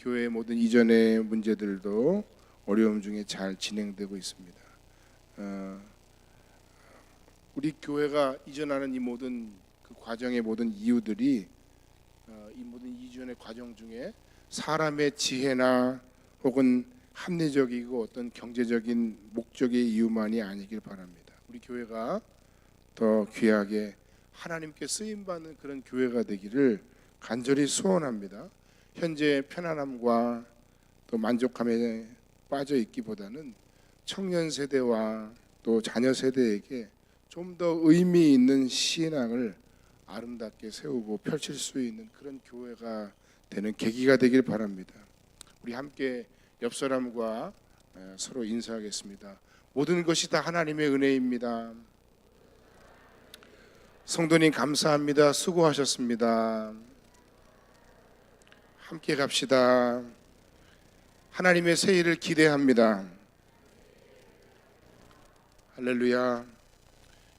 교회의 모든 이전의 문제들도 어려움 중에 잘 진행되고 있습니다. 우리 교회가 이전하는 이 모든 그 과정의 모든 이유들이 이 모든 이전의 과정 중에 사람의 지혜나 혹은 합리적이고 어떤 경제적인 목적의 이유만이 아니길 바랍니다. 우리 교회가 더 귀하게 하나님께 쓰임받는 그런 교회가 되기를 간절히 소원합니다. 현재 편안함과 또 만족함에 빠져 있기보다는 청년 세대와 또 자녀 세대에게 좀 더 의미 있는 신앙을 아름답게 세우고 펼칠 수 있는 그런 교회가 되는 계기가 되길 바랍니다. 우리 함께 옆 사람과 서로 인사하겠습니다. 모든 것이 다 하나님의 은혜입니다. 성도님 감사합니다. 수고하셨습니다. 함께 갑시다. 하나님의 새 일을 기대합니다. 할렐루야.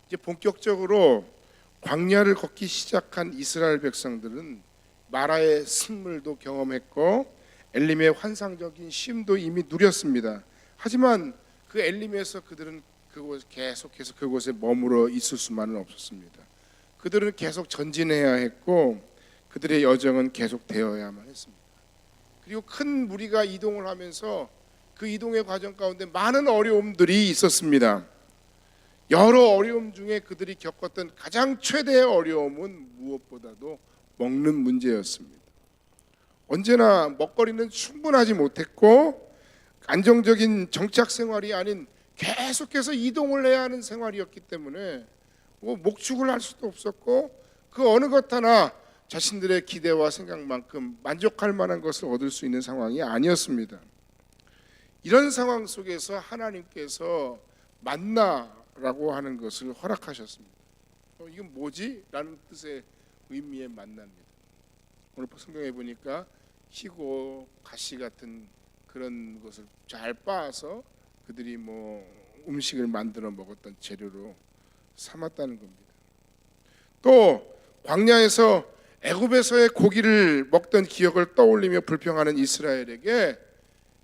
이제 본격적으로 광야를 걷기 시작한 이스라엘 백성들은 마라의 승물도 경험했고 엘림의 환상적인 쉼도 이미 누렸습니다. 하지만 그 엘림에서 그들은 계속해서 그곳에 머물러 있을 수만은 없었습니다. 그들은 계속 전진해야 했고 그들의 여정은 계속되어야만 했습니다. 그리고 큰 무리가 이동을 하면서 그 이동의 과정 가운데 많은 어려움들이 있었습니다. 여러 어려움 중에 그들이 겪었던 가장 최대의 어려움은 무엇보다도 먹는 문제였습니다. 언제나 먹거리는 충분하지 못했고 안정적인 정착 생활이 아닌 계속해서 이동을 해야 하는 생활이었기 때문에 목축을 할 수도 없었고 그 어느 것 하나 자신들의 기대와 생각만큼 만족할 만한 것을 얻을 수 있는 상황이 아니었습니다. 이런 상황 속에서 하나님께서 만나라고 하는 것을 허락하셨습니다. 이건 뭐지? 라는 뜻의 의미의 만나입니다. 오늘 성경에 보니까 희고 가시 같은 그런 것을 잘 빻아서 그들이 음식을 만들어 먹었던 재료로 삼았다는 겁니다. 또 광야에서 애굽에서의 고기를 먹던 기억을 떠올리며 불평하는 이스라엘에게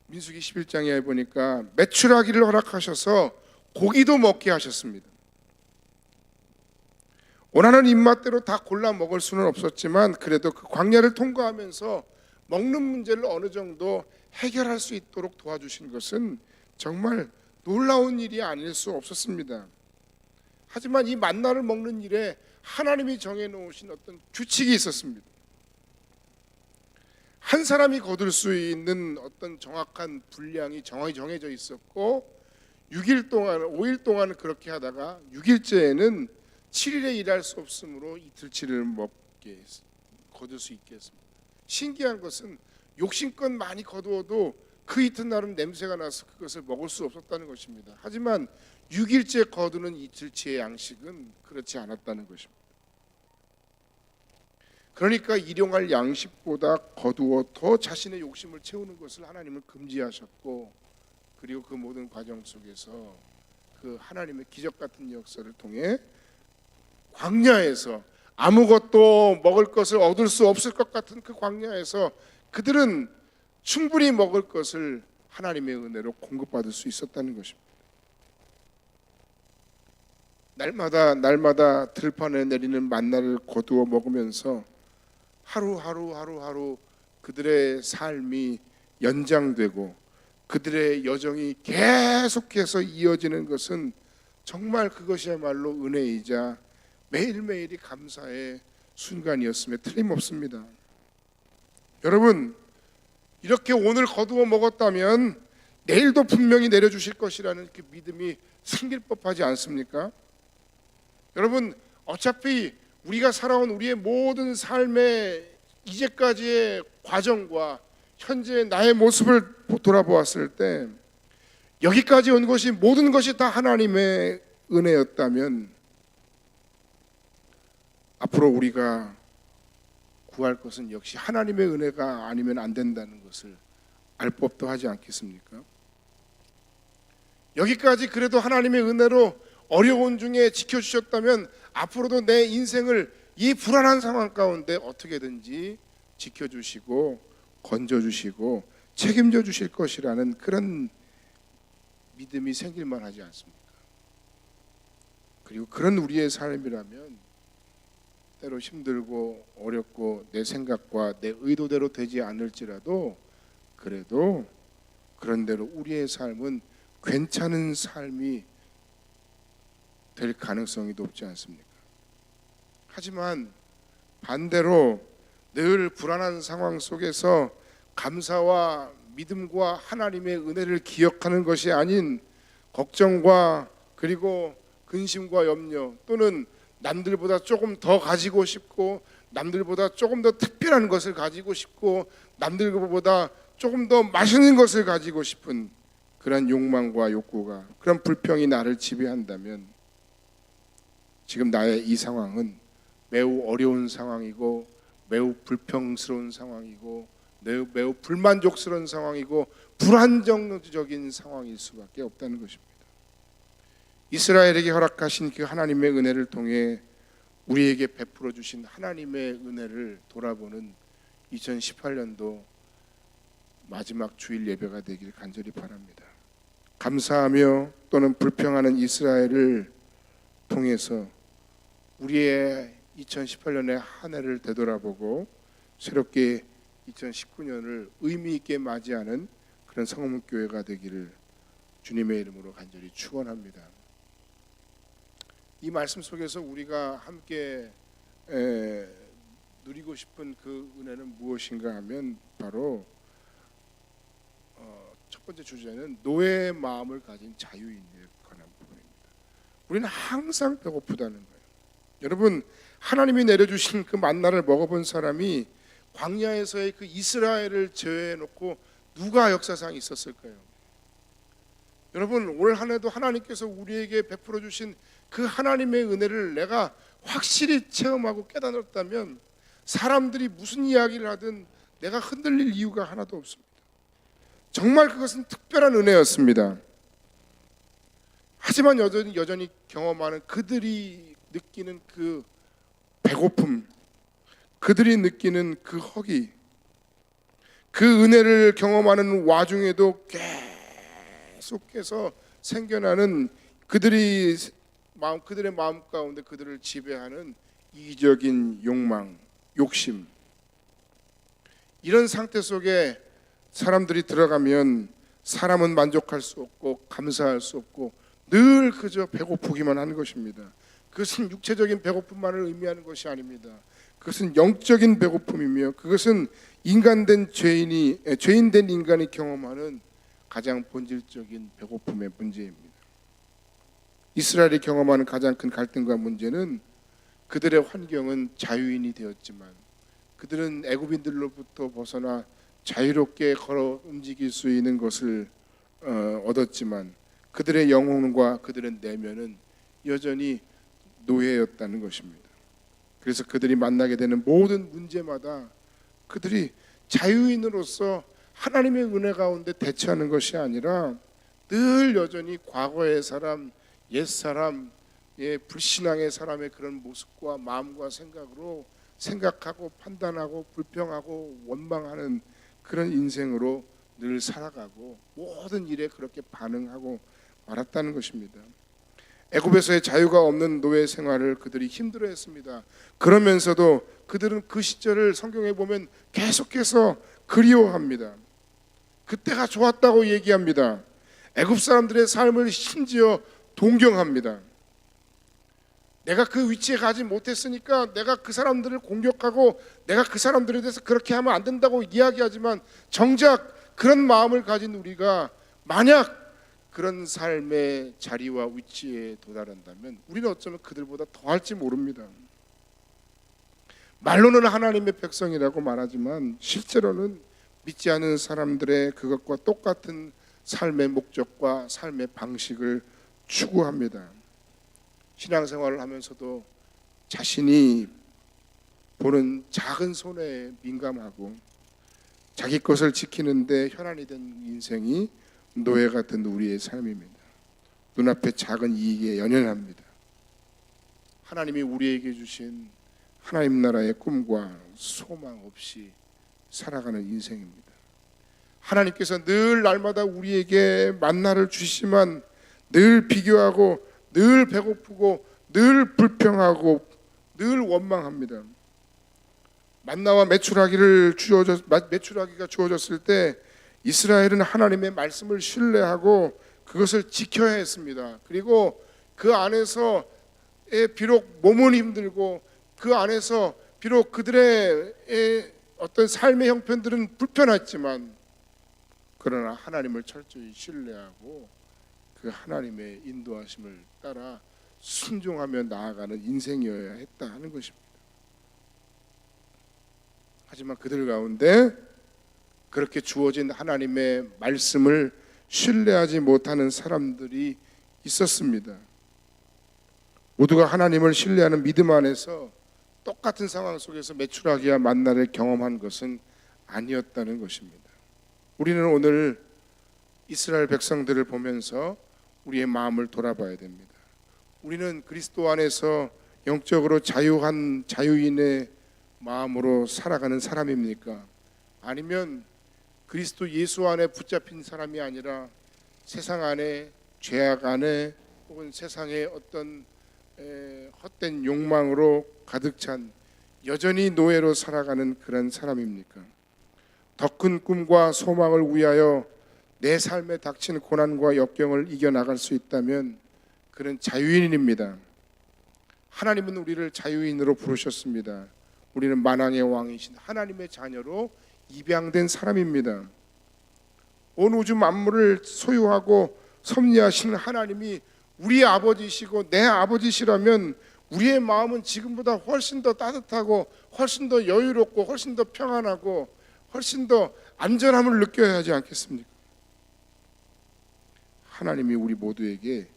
민수기 11장에 보니까 매출하기를 허락하셔서 고기도 먹게 하셨습니다. 원하는 입맛대로 다 골라 먹을 수는 없었지만 그래도 그 광야를 통과하면서 먹는 문제를 어느 정도 해결할 수 있도록 도와주신 것은 정말 놀라운 일이 아닐 수 없었습니다. 하지만 이 만나를 먹는 일에 하나님이 정해놓으신 어떤 규칙이 있었습니다. 한 사람이 거둘 수 있는 어떤 정확한 분량이 정해져 있었고 5일 동안 그렇게 하다가 6일째에는 7일에 일할 수 없으므로 이틀치를 거둘 수 있게 했습니다. 신기한 것은 욕심껏 많이 거두어도 그 이튿날은 냄새가 나서 그것을 먹을 수 없었다는 것입니다. 하지만 6일째 거두는 이틀치의 양식은 그렇지 않았다는 것입니다. 그러니까 일용할 양식보다 거두어 더 자신의 욕심을 채우는 것을 하나님은 금지하셨고 그리고 그 모든 과정 속에서 그 하나님의 기적 같은 역사를 통해 광야에서 아무것도 먹을 것을 얻을 수 없을 것 같은 그 광야에서 그들은 충분히 먹을 것을 하나님의 은혜로 공급받을 수 있었다는 것입니다. 날마다 들판에 내리는 만나를 거두어 먹으면서 하루하루 그들의 삶이 연장되고 그들의 여정이 계속해서 이어지는 것은 정말 그것이야말로 은혜이자 매일매일이 감사의 순간이었음에 틀림없습니다. 여러분, 이렇게 오늘 거두어 먹었다면 내일도 분명히 내려주실 것이라는 그 믿음이 생길 법하지 않습니까? 여러분, 어차피 우리가 살아온 우리의 모든 삶의 이제까지의 과정과 현재 나의 모습을 돌아보았을 때 여기까지 온 것이 모든 것이 다 하나님의 은혜였다면 앞으로 우리가 구할 것은 역시 하나님의 은혜가 아니면 안 된다는 것을 알 법도 하지 않겠습니까? 여기까지 그래도 하나님의 은혜로 어려운 중에 지켜주셨다면 앞으로도 내 인생을 이 불안한 상황 가운데 어떻게든지 지켜주시고 건져주시고 책임져 주실 것이라는 그런 믿음이 생길만 하지 않습니까? 그리고 그런 우리의 삶이라면 때로 힘들고 어렵고 내 생각과 내 의도대로 되지 않을지라도 그래도 그런 대로 우리의 삶은 괜찮은 삶이 될 가능성이 높지 않습니까? 하지만 반대로 늘 불안한 상황 속에서 감사와 믿음과 하나님의 은혜를 기억하는 것이 아닌 걱정과 그리고 근심과 염려 또는 남들보다 조금 더 가지고 싶고 남들보다 조금 더 특별한 것을 가지고 싶고 남들보다 조금 더 맛있는 것을 가지고 싶은 그런 욕망과 욕구가 그런 불평이 나를 지배한다면 지금 나의 이 상황은 매우 어려운 상황이고 매우 불평스러운 상황이고 매우 불만족스러운 상황이고 불안정적인 상황일 수밖에 없다는 것입니다. 이스라엘에게 허락하신 그 하나님의 은혜를 통해 우리에게 베풀어 주신 하나님의 은혜를 돌아보는 2018년도 마지막 주일 예배가 되길 간절히 바랍니다. 감사하며 또는 불평하는 이스라엘을 통해서 우리의 2018년의 한 해를 되돌아보고 새롭게 2019년을 의미 있게 맞이하는 그런 성문교회가 되기를 주님의 이름으로 간절히 축원합니다. 이 말씀 속에서 우리가 함께 누리고 싶은 그 은혜는 무엇인가 하면 바로 첫 번째 주제는 노예의 마음을 가진 자유인에 관한 부분입니다. 우리는 항상 배고프다는 거예요. 여러분, 하나님이 내려주신 그 만나를 먹어본 사람이 광야에서의 그 이스라엘을 제외해놓고 누가 역사상 있었을까요? 여러분, 올 한 해도 하나님께서 우리에게 베풀어 주신 그 하나님의 은혜를 내가 확실히 체험하고 깨달았다면 사람들이 무슨 이야기를 하든 내가 흔들릴 이유가 하나도 없습니다. 정말 그것은 특별한 은혜였습니다. 하지만 여전히 경험하는 그들이 느끼는 그 배고픔, 그들이 느끼는 그 허기, 그 은혜를 경험하는 와중에도 계속해서 생겨나는 그들의 마음 가운데 그들을 지배하는 이기적인 욕망, 욕심, 이런 상태 속에 사람들이 들어가면 사람은 만족할 수 없고 감사할 수 없고 늘 그저 배고프기만 하는 것입니다. 그것은 육체적인 배고픔만을 의미하는 것이 아닙니다. 그것은 영적인 배고픔이며 그것은 죄인된 인간이 경험하는 가장 본질적인 배고픔의 문제입니다. 이스라엘이 경험하는 가장 큰 갈등과 문제는 그들의 환경은 자유인이 되었지만 그들은 애굽인들로부터 벗어나 자유롭게 걸어 움직일 수 있는 것을 얻었지만 그들의 영혼과 그들의 내면은 여전히 노예였다는 것입니다. 그래서 그들이 만나게 되는 모든 문제마다 그들이 자유인으로서 하나님의 은혜 가운데 대처하는 것이 아니라 늘 여전히 과거의 사람, 옛사람, 불신앙의 사람의 그런 모습과 마음과 생각으로 생각하고 판단하고 불평하고 원망하는 그런 인생으로 늘 살아가고 모든 일에 그렇게 반응하고 말았다는 것입니다. 애굽에서의 자유가 없는 노예 생활을 그들이 힘들어했습니다. 그러면서도 그들은 그 시절을 성경에 보면 계속해서 그리워합니다. 그때가 좋았다고 얘기합니다. 애굽 사람들의 삶을 심지어 동경합니다. 내가 그 위치에 가지 못했으니까 내가 그 사람들을 공격하고 내가 그 사람들에 대해서 그렇게 하면 안 된다고 이야기하지만 정작 그런 마음을 가진 우리가 만약 그런 삶의 자리와 위치에 도달한다면 우리는 어쩌면 그들보다 더할지 모릅니다. 말로는 하나님의 백성이라고 말하지만 실제로는 믿지 않은 사람들의 그것과 똑같은 삶의 목적과 삶의 방식을 추구합니다. 신앙생활을 하면서도 자신이 보는 작은 손해에 민감하고 자기 것을 지키는데 혈안이 된 인생이 노예 같은 우리의 삶입니다. 눈앞에 작은 이익에 연연합니다. 하나님이 우리에게 주신 하나님 나라의 꿈과 소망 없이 살아가는 인생입니다. 하나님께서 늘 날마다 우리에게 만나를 주시지만 늘 비교하고 늘 배고프고 늘 불평하고 늘 원망합니다. 만나와 메추라기가 주어졌을 때 이스라엘은 하나님의 말씀을 신뢰하고 그것을 지켜야 했습니다. 그리고 그 안에서 비록 몸은 힘들고 그 안에서 비록 그들의 어떤 삶의 형편들은 불편했지만 그러나 하나님을 철저히 신뢰하고 그 하나님의 인도하심을 따라 순종하며 나아가는 인생이어야 했다 하는 것입니다. 하지만 그들 가운데 그렇게 주어진 하나님의 말씀을 신뢰하지 못하는 사람들이 있었습니다. 모두가 하나님을 신뢰하는 믿음 안에서 똑같은 상황 속에서 메추라기와 만나를 경험한 것은 아니었다는 것입니다. 우리는 오늘 이스라엘 백성들을 보면서 우리의 마음을 돌아봐야 됩니다. 우리는 그리스도 안에서 영적으로 자유한 자유인의 마음으로 살아가는 사람입니까? 아니면 그리스도 예수 안에 붙잡힌 사람이 아니라 세상 안에, 죄악 안에, 혹은 세상의 어떤 헛된 욕망으로 가득 찬 여전히 노예로 살아가는 그런 사람입니까? 더 큰 꿈과 소망을 위하여 내 삶에 닥친 고난과 역경을 이겨나갈 수 있다면 그는 자유인입니다. 하나님은 우리를 자유인으로 부르셨습니다. 우리는 만왕의 왕이신 하나님의 자녀로 입양된 사람입니다. 온 우주 만물을 소유하고 섭리하시는 하나님이 우리의 아버지시고 내 아버지시라면 우리의 마음은 지금보다 훨씬 더 따뜻하고 훨씬 더 여유롭고 훨씬 더 평안하고 훨씬 더 안전함을 느껴야 하지 않겠습니까? 하나님이 우리 모두에게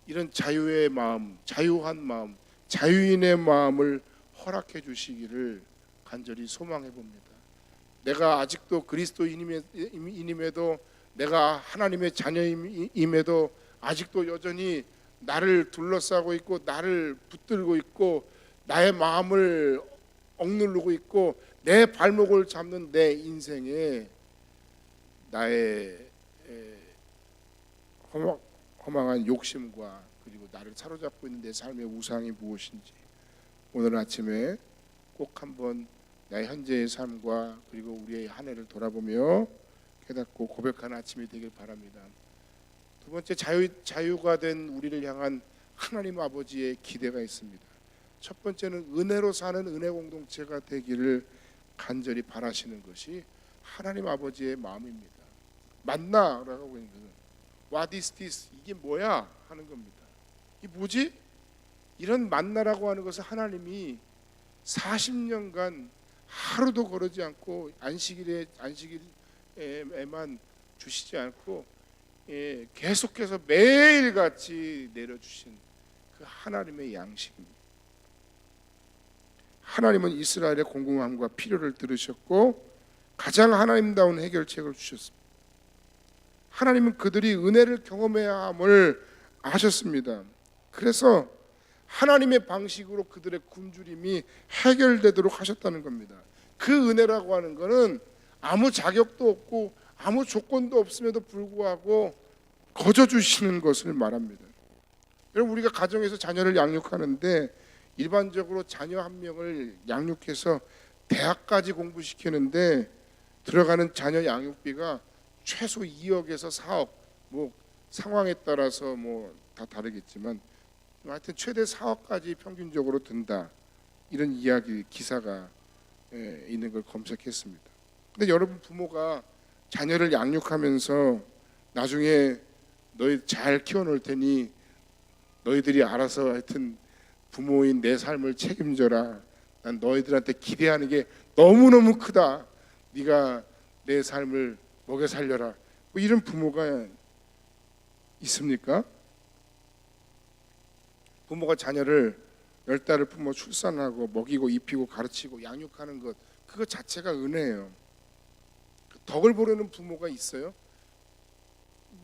이런 자유의 마음, 자유한 마음, 자유인의 마음을 허락해 주시기를 간절히 소망해 봅니다. 내가 아직도 그리스도인임에도 내가 하나님의 자녀임에도 아직도 여전히 나를 둘러싸고 있고 나를 붙들고 있고 나의 마음을 억누르고 있고 내 발목을 잡는 내 인생에 나의 허망한 욕심과 그리고 나를 사로잡고 있는 내 삶의 우상이 무엇인지 오늘 아침에 꼭 한번 나의 현재의 삶과 그리고 우리의 한 해를 돌아보며 깨닫고 고백하는 아침이 되길 바랍니다. 두 번째, 자유가 된 우리를 향한 하나님 아버지의 기대가 있습니다. 첫 번째는 은혜로 사는 은혜 공동체가 되기를 간절히 바라시는 것이 하나님 아버지의 마음입니다. 만나라고 하는 것은 What is this? 이게 뭐야? 하는 겁니다. 이 뭐지? 이런 만나라고 하는 것은 하나님이 40년간 하루도 거르지 않고 안식일에만 주시지 않고 계속해서 매일같이 내려주신 그 하나님의 양식입니다. 하나님은 이스라엘의 공공함과 필요를 들으셨고 가장 하나님다운 해결책을 주셨습니다. 하나님은 그들이 은혜를 경험해야 함을 아셨습니다. 그래서 하나님의 방식으로 그들의 굶주림이 해결되도록 하셨다는 겁니다. 그 은혜라고 하는 것은 아무 자격도 없고 아무 조건도 없음에도 불구하고 거저 주시는 것을 말합니다. 여러분, 우리가 가정에서 자녀를 양육하는데 일반적으로 자녀 한 명을 양육해서 대학까지 공부시키는데 들어가는 자녀 양육비가 최소 2억에서 4억, 뭐 상황에 따라서 뭐 다 다르겠지만 하여튼 최대 4억까지 평균적으로 든다, 이런 이야기 기사가 있는 걸 검색했습니다. 근데 여러분, 부모가 자녀를 양육하면서 나중에 너희 잘 키워놓을 테니 너희들이 알아서 하여튼 부모인 내 삶을 책임져라, 난 너희들한테 기대하는 게 너무너무 크다, 네가 내 삶을 먹여 살려라, 뭐 이런 부모가 있습니까? 부모가 자녀를 10달을 품어 출산하고 먹이고 입히고 가르치고 양육하는 것, 그거 자체가 은혜예요. 덕을 보려는 부모가 있어요?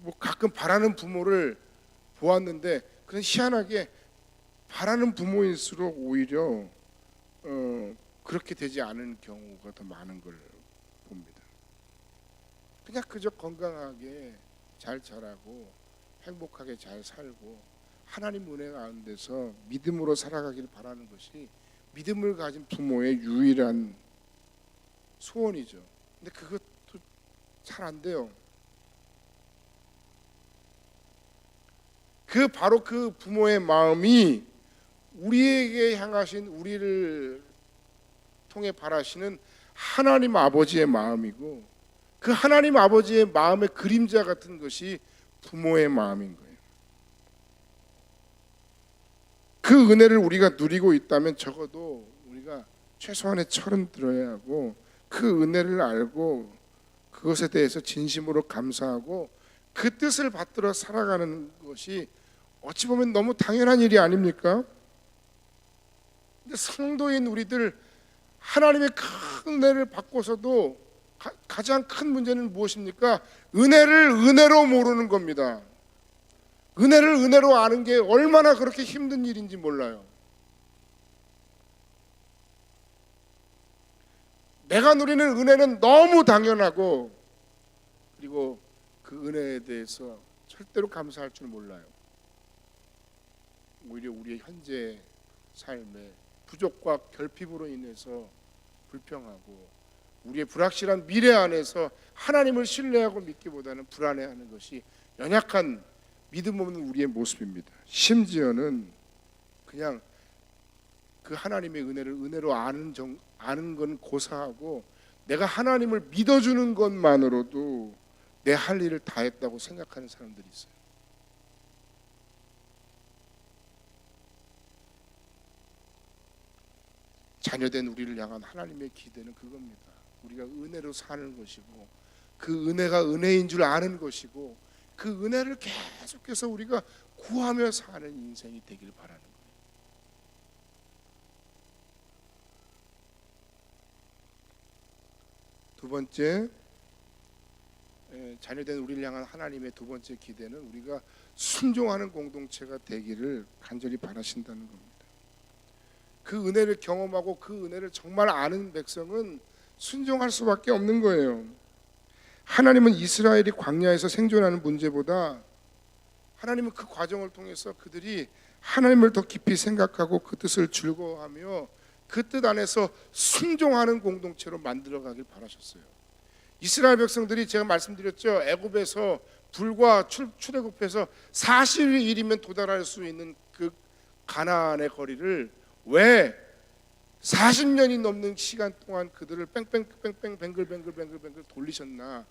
뭐 가끔 바라는 부모를 보았는데 그런 희한하게 바라는 부모일수록 오히려 그렇게 되지 않은 경우가 더 많은 걸 봅니다. 그냥 그저 건강하게 잘 자라고 행복하게 잘 살고 하나님 은혜 가운데서 믿음으로 살아가길 바라는 것이 믿음을 가진 부모의 유일한 소원이죠. 근데 그것도 잘 안 돼요. 바로 그 부모의 마음이 우리에게 향하신, 우리를 통해 바라시는 하나님 아버지의 마음이고, 그 하나님 아버지의 마음의 그림자 같은 것이 부모의 마음인 거예요. 그 은혜를 우리가 누리고 있다면 적어도 우리가 최소한의 철은 들어야 하고, 그 은혜를 알고 그것에 대해서 진심으로 감사하고 그 뜻을 받들어 살아가는 것이 어찌 보면 너무 당연한 일이 아닙니까? 근데 성도인 우리들, 하나님의 큰 은혜를 받고서도 가장 큰 문제는 무엇입니까? 은혜를 은혜로 모르는 겁니다. 은혜를 은혜로 아는 게 얼마나 그렇게 힘든 일인지 몰라요. 내가 누리는 은혜는 너무 당연하고, 그리고 그 은혜에 대해서 절대로 감사할 줄 몰라요. 오히려 우리의 현재 삶의 부족과 결핍으로 인해서 불평하고, 우리의 불확실한 미래 안에서 하나님을 신뢰하고 믿기보다는 불안해하는 것이 연약한 믿음 없는 우리의 모습입니다. 심지어는 그냥 그 하나님의 은혜를 은혜로 아는 건 고사하고, 내가 하나님을 믿어주는 것만으로도 내 할 일을 다 했다고 생각하는 사람들이 있어요. 자녀된 우리를 향한 하나님의 기대는 그겁니다. 우리가 은혜로 사는 것이고, 그 은혜가 은혜인 줄 아는 것이고, 그 은혜를 계속해서 우리가 구하며 사는 인생이 되길 바라는 거예요. 두 번째, 자녀된 우리를 향한 하나님의 두 번째 기대는 우리가 순종하는 공동체가 되기를 간절히 바라신다는 겁니다. 그 은혜를 경험하고 그 은혜를 정말 아는 백성은 순종할 수밖에 없는 거예요. 하나님은 이스라엘이 광야에서 생존하는 문제보다, 하나님은 그 과정을 통해서 그들이 하나님을 더 깊이 생각하고 그 뜻을 즐거워하며 그 뜻 안에서 순종하는 공동체로 만들어가길 바라셨어요. 이스라엘 백성들이, 제가 말씀드렸죠, 애굽에서 불과 출애굽해서 40일이면 도달할 수 있는 그 가나안의 거리를 왜 40년이 넘는 시간 동안 그들을 뺑뺑뺑뺑 뱅글뱅글 돌리셨나?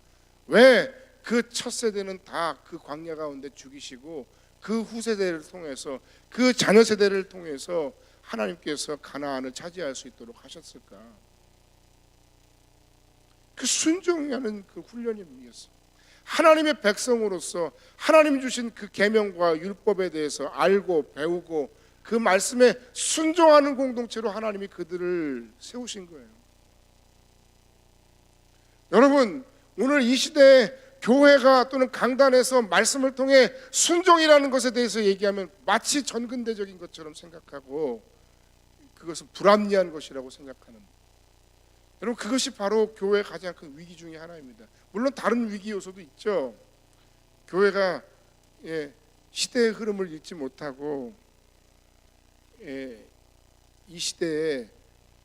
왜 그 첫 세대는 다 그 광야 가운데 죽이시고 그 후세대를 통해서, 그 자녀 세대를 통해서 하나님께서 가나안을 차지할 수 있도록 하셨을까? 그 순종하는 그 훈련이었어요. 하나님의 백성으로서 하나님 주신 그 계명과 율법에 대해서 알고 배우고 그 말씀에 순종하는 공동체로 하나님이 그들을 세우신 거예요. 여러분, 오늘 이 시대에 교회가 또는 강단에서 말씀을 통해 순종이라는 것에 대해서 얘기하면 마치 전근대적인 것처럼 생각하고 그것은 불합리한 것이라고 생각하는, 여러분, 그것이 바로 교회의 가장 큰 위기 중에 하나입니다. 물론 다른 위기 요소도 있죠. 교회가 시대의 흐름을 읽지 못하고 이 시대에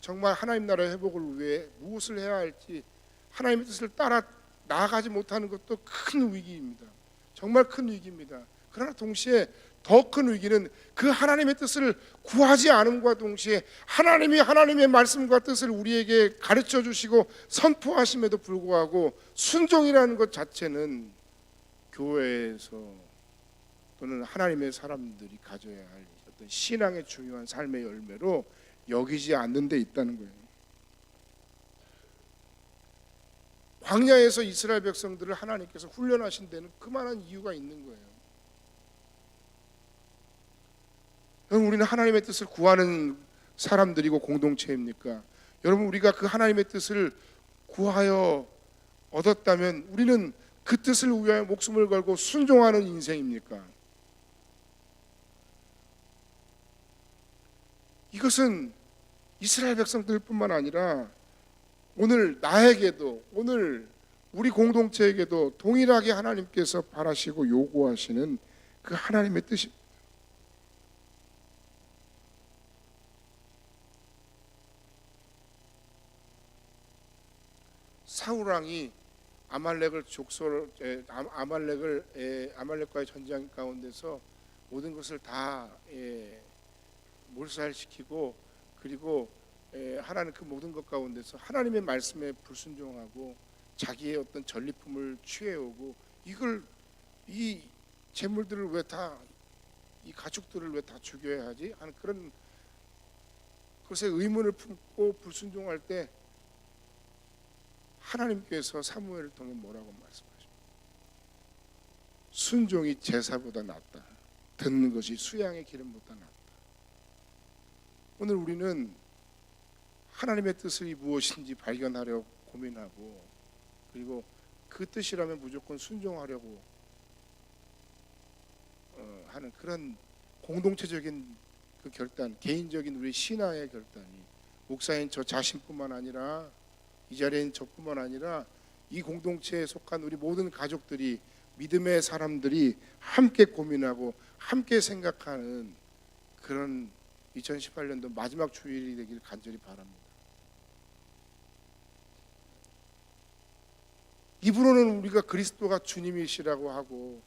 정말 하나님 나라의 회복을 위해 무엇을 해야 할지 하나님의 뜻을 따라 나아가지 못하는 것도 큰 위기입니다. 정말 큰 위기입니다. 그러나 동시에 더 큰 위기는 그 하나님의 뜻을 구하지 않음과 동시에 하나님이 하나님의 말씀과 뜻을 우리에게 가르쳐 주시고 선포하심에도 불구하고 순종이라는 것 자체는 교회에서 또는 하나님의 사람들이 가져야 할 어떤 신앙의 중요한 삶의 열매로 여기지 않는 데 있다는 거예요. 광야에서 이스라엘 백성들을 하나님께서 훈련하신 데는 그만한 이유가 있는 거예요. 여러분, 우리는 하나님의 뜻을 구하는 사람들이고 공동체입니까? 여러분, 우리가 그 하나님의 뜻을 구하여 얻었다면 우리는 그 뜻을 위하여 목숨을 걸고 순종하는 인생입니까? 이것은 이스라엘 백성들뿐만 아니라 오늘 나에게도, 오늘 우리 공동체에게도 동일하게 하나님께서 바라시고 요구하시는 그 하나님의 뜻입니다. 사울 왕이 아말렉과의 전쟁 가운데서 모든 것을 다 몰살시키고, 그리고 하나님 그 모든 것 가운데서 하나님의 말씀에 불순종하고 자기의 어떤 전리품을 취해오고, 이 재물들을 왜 다, 이 가축들을 왜 다 죽여야 하지 하는 그런 것에 의문을 품고 불순종할 때 하나님께서 사무엘을 통해 뭐라고 말씀하십니까? 순종이 제사보다 낫다. 듣는 것이 수양의 기름보다 낫다. 오늘 우리는 하나님의 뜻이 무엇인지 발견하려 고민하고, 그리고 그 뜻이라면 무조건 순종하려고 하는 그런 공동체적인 그 결단, 개인적인 우리 신앙의 결단이 목사인 저 자신뿐만 아니라, 이 자리에 있는 저뿐만 아니라 이 공동체에 속한 우리 모든 가족들이, 믿음의 사람들이 함께 고민하고 함께 생각하는 그런 2018년도 마지막 주일이 되길 간절히 바랍니다. 입으로는 우리가 그리스도가 주님이시라고 하고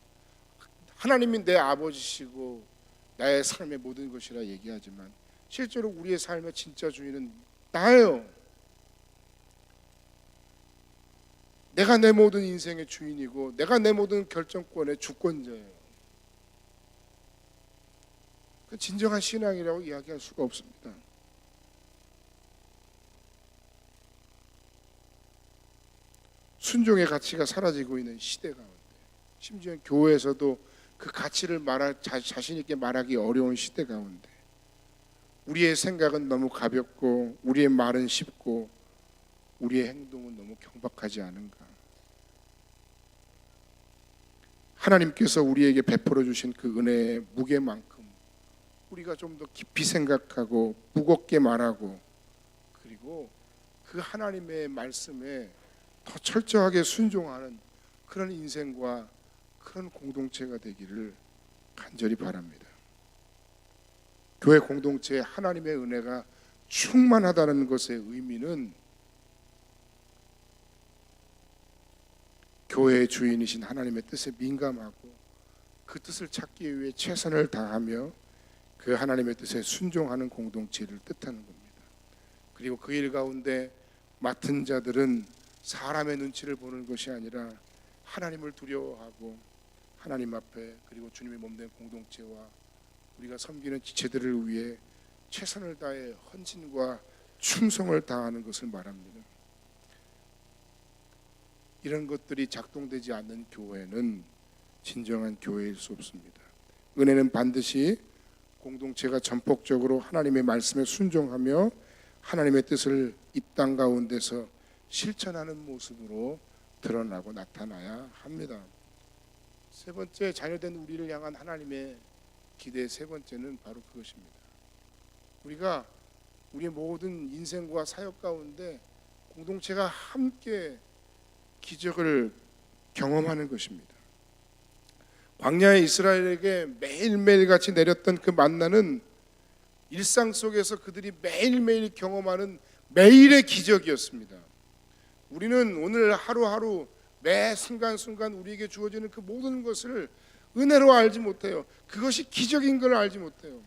하나님이 내 아버지시고 나의 삶의 모든 것이라 얘기하지만, 실제로 우리의 삶의 진짜 주인은 나예요. 내가 내 모든 인생의 주인이고 내가 내 모든 결정권의 주권자예요. 진정한 신앙이라고 이야기할 수가 없습니다. 순종의 가치가 사라지고 있는 시대 가운데, 심지어 교회에서도 그 가치를 자신 있게 말하기 어려운 시대 가운데, 우리의 생각은 너무 가볍고 우리의 말은 쉽고 우리의 행동은 너무 경박하지 않은가? 하나님께서 우리에게 베풀어 주신 그 은혜의 무게만큼 우리가 좀 더 깊이 생각하고 무겁게 말하고, 그리고 그 하나님의 말씀에 더 철저하게 순종하는 그런 인생과 그런 공동체가 되기를 간절히 바랍니다. 교회 공동체에 하나님의 은혜가 충만하다는 것의 의미는 교회의 주인이신 하나님의 뜻에 민감하고 그 뜻을 찾기 위해 최선을 다하며 그 하나님의 뜻에 순종하는 공동체를 뜻하는 겁니다. 그리고 그 일 가운데 맡은 자들은 사람의 눈치를 보는 것이 아니라 하나님을 두려워하고 하나님 앞에, 그리고 주님의 몸된 공동체와 우리가 섬기는 지체들을 위해 최선을 다해 헌신과 충성을 다하는 것을 말합니다. 이런 것들이 작동되지 않는 교회는 진정한 교회일 수 없습니다. 은혜는 반드시 공동체가 전폭적으로 하나님의 말씀에 순종하며 하나님의 뜻을 이 땅 가운데서 실천하는 모습으로 드러나고 나타나야 합니다. 세 번째, 자녀된 우리를 향한 하나님의 기대 세 번째는 바로 그것입니다. 우리가 우리의 모든 인생과 사역 가운데 공동체가 함께 기적을 경험하는 것입니다. 광야의 이스라엘에게 매일매일 같이 내렸던 그 만나는 일상 속에서 그들이 매일매일 경험하는 매일의 기적이었습니다. 우리는 오늘 하루하루 매 순간순간 우리에게 주어지는 그 모든 것을 은혜로 알지 못해요. 그것이 기적인 걸 알지 못해요.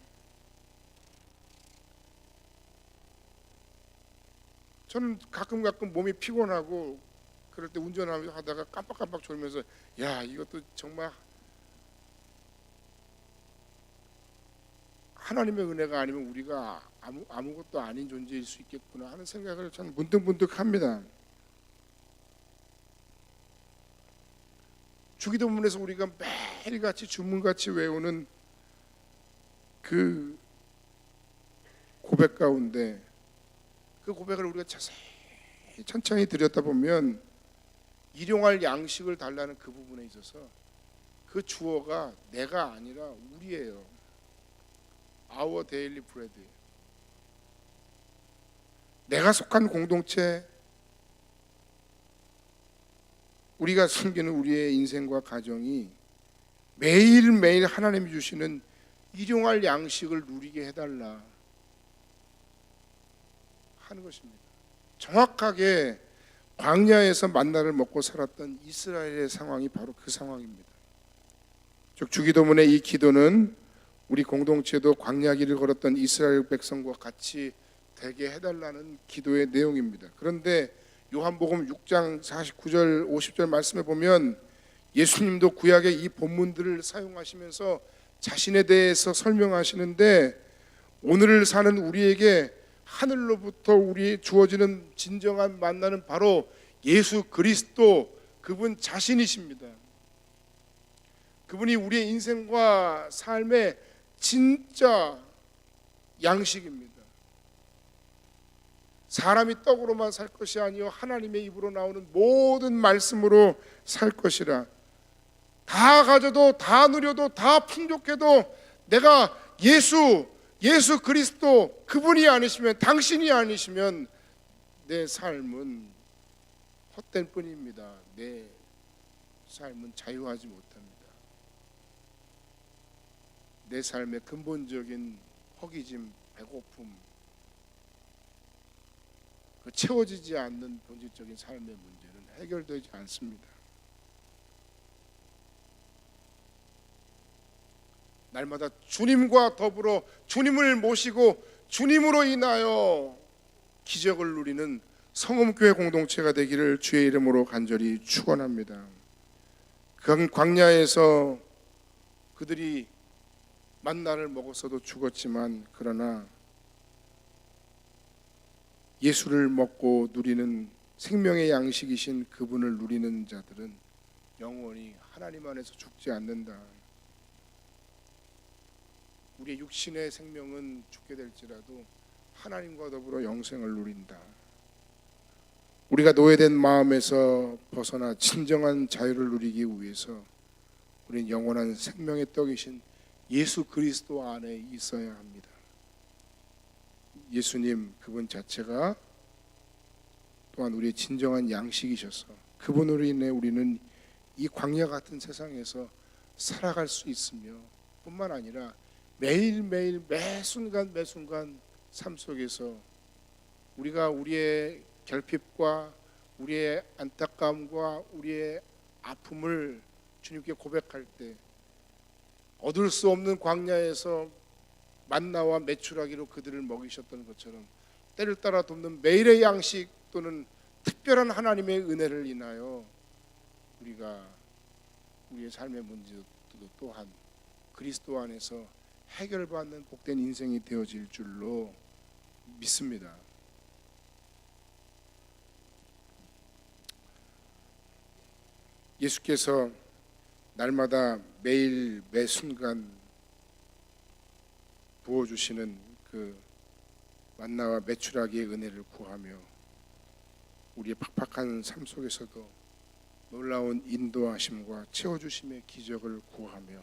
저는 가끔 몸이 피곤하고 그럴 때 운전하다가 깜빡깜빡 졸면서, 야, 이것도 정말 하나님의 은혜가 아니면 우리가 아무것도 아닌 존재일 수 있겠구나 하는 생각을 저는 문득문득합니다. 주기도문에서 우리가 매일같이 주문같이 외우는 그 고백 가운데, 그 고백을 우리가 자세히 천천히 들여다보면 일용할 양식을 달라는 그 부분에 있어서 그 주어가 내가 아니라 우리예요. Our daily bread. 내가 속한 공동체, 우리가 섬기는 우리의 인생과 가정이 매일매일 하나님이 주시는 일용할 양식을 누리게 해달라 하는 것입니다. 정확하게 광야에서 만나를 먹고 살았던 이스라엘의 상황이 바로 그 상황입니다. 즉 주기도문의 이 기도는 우리 공동체도 광야길을 걸었던 이스라엘 백성과 같이 되게 해달라는 기도의 내용입니다. 그런데 요한복음 6장 49절 50절 말씀에 보면 예수님도 구약의 이 본문들을 사용하시면서 자신에 대해서 설명하시는데, 오늘을 사는 우리에게 하늘로부터 우리에 주어지는 진정한 만나는 바로 예수 그리스도, 그분 자신이십니다. 그분이 우리의 인생과 삶의 진짜 양식입니다. 사람이 떡으로만 살 것이 아니요 하나님의 입으로 나오는 모든 말씀으로 살 것이라. 다 가져도 다 누려도 다 풍족해도 내가 예수 그리스도 그분이 아니시면, 당신이 아니시면 내 삶은 헛된 뿐입니다. 내 삶은 자유하지 못합니다. 내 삶의 근본적인 허기짐, 배고픔, 그 채워지지 않는 본질적인 삶의 문제는 해결되지 않습니다. 날마다 주님과 더불어 주님을 모시고 주님으로 인하여 기적을 누리는 성음교회 공동체가 되기를 주의 이름으로 간절히 축원합니다. 그 광야에서 그들이 만나를 먹었어도 죽었지만, 그러나 예수를 먹고 누리는 생명의 양식이신 그분을 누리는 자들은 영원히 하나님 안에서 죽지 않는다. 우리의 육신의 생명은 죽게 될지라도 하나님과 더불어 영생을 누린다. 우리가 노예된 마음에서 벗어나 진정한 자유를 누리기 위해서 우리는 영원한 생명의 떡이신 예수 그리스도 안에 있어야 합니다. 예수님 그분 자체가 또한 우리의 진정한 양식이셔서 그분으로 인해 우리는 이 광야 같은 세상에서 살아갈 수 있으며, 뿐만 아니라 매일매일 매순간 삶 속에서 우리가 우리의 결핍과 우리의 안타까움과 우리의 아픔을 주님께 고백할 때 얻을 수 없는 광야에서 만나와 메추라기로 그들을 먹이셨던 것처럼 때를 따라 돕는 매일의 양식 또는 특별한 하나님의 은혜를 인하여 우리가 우리의 삶의 문제도 또한 그리스도 안에서 해결받는 복된 인생이 되어질 줄로 믿습니다. 예수께서 날마다 매일 매 순간 부어주시는 그 만나와 메추라기의 은혜를 구하며 우리의 팍팍한 삶 속에서도 놀라운 인도하심과 채워주심의 기적을 구하며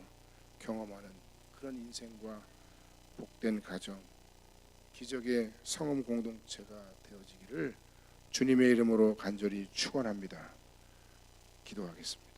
경험하는 그런 인생과 복된 가정, 기적의 성음 공동체가 되어지기를 주님의 이름으로 간절히 축원합니다. 기도하겠습니다.